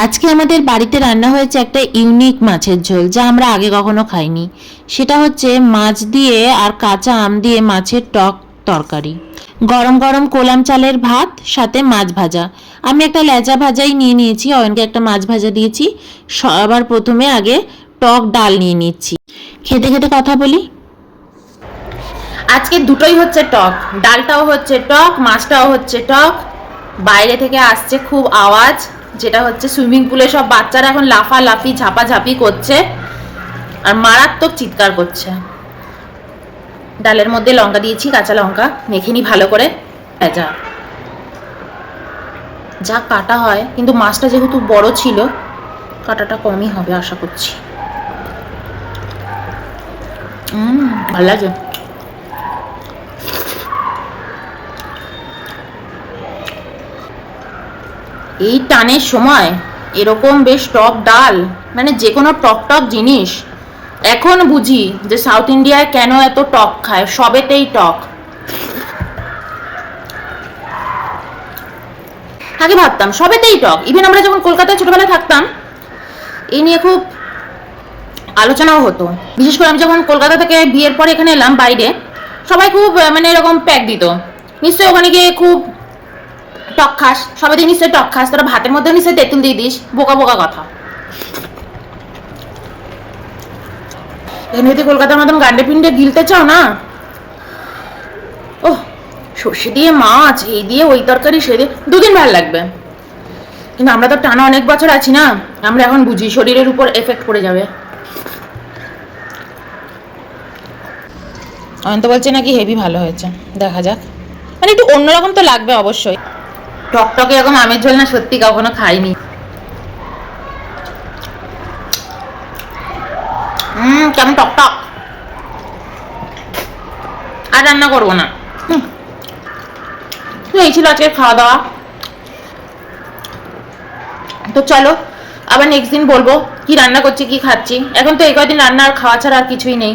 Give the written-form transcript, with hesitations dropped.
আজকে আমাদের বাড়িতে রান্না হয়েছে একটা ইউনিক মাছের ঝোল, যা আমরা আগে কখনো খাইনি। সেটা হচ্ছে মাছ দিয়ে আর কাঁচা আম দিয়ে মাছের টক তরকারি। গরম গরম কোলাম চালের ভাত, সাথে মাছ ভাজা। আমি একটা লেজা ভাজাই নিয়ে নিয়েছি, অয়নকে একটা মাছ ভাজা দিয়েছি। সবার প্রথমে আগে টক ডাল নিয়ে নিচ্ছি। খেতে খেতে কথা বলি। আজকে দুটোই হচ্ছে টক, ডালটাও হচ্ছে টক, মাছটাও হচ্ছে টক। বাইরে থেকে আসছে খুব আওয়াজ, যেটা হচ্ছে সুইমিং পুলে সব বাচ্চারা এখন লাফালাফি ঝাপাঝাপি করছে আর মারাত্মক চিৎকার করছে। ডালের মধ্যে লঙ্কা দিয়েছি, কাঁচা লঙ্কা মেখে নি ভালো করে। যা যা কাটা হয়, কিন্তু মাছটা যেহেতু বড় ছিল কাটাটা কমই হবে আশা করছি। ভালো লাগে। এই টানের সময় এরকম বেশ টক ডাল, মানে যে কোনো টক টক জিনিস। এখন বুঝি যে সাউথ ইন্ডিয়ায় কেন এত টক খায়, সবেতেই টক। আগে ভাবতাম সবেতেই টক, ইভেন আমরা যখন কলকাতায় ছোটবেলায় থাকতাম এই নিয়ে খুব আলোচনাও হতো। বিশেষ করে আমি যখন কলকাতা থেকে বিয়ের পরে এখানে এলাম বাইরে, সবাই খুব মানে এরকম প্যাক দিত, নিশ্চয়ই ওখানে গিয়ে খুব টক খাস, সবাই নিশ্চয়ই টক খাস, তোরা ভাতের মধ্যে নিশ্চয়ই তেঁতুল দিয়ে দিস। বোকা বোকা কথা। এখানে যদি কলকাতার মতন গান্ডে পিন্ডে গিলতে চাও না, ওহ, সর্ষে দিয়ে মাছ, এই দিয়ে ওই তরকারি, সে দিয়ে দুদিন ভালো লাগবে। কিন্তু আমরা তো টানা অনেক বছর আছি না, আমরা এখন বুঝি শরীরের উপর এফেক্ট পড়ে যাবে। অয়ন্ত বলছে নাকি হেভি ভালো হয়েছে, দেখা যাক। মানে একটু অন্যরকম তো লাগবে অবশ্যই। টকটকে এরকম আমের ঝোল না সত্যি কখনো খাইনি। কেমন টক টক। আর রান্না করবো না। এই ছিল আজকে খাওয়া দাওয়া। তো চলো আবার নেক্সট দিন বলবো কি রান্না করছি, কি খাচ্ছি। এখন তো এই কয়দিন রান্না আর খাওয়া ছাড়া আর কিছুই নেই।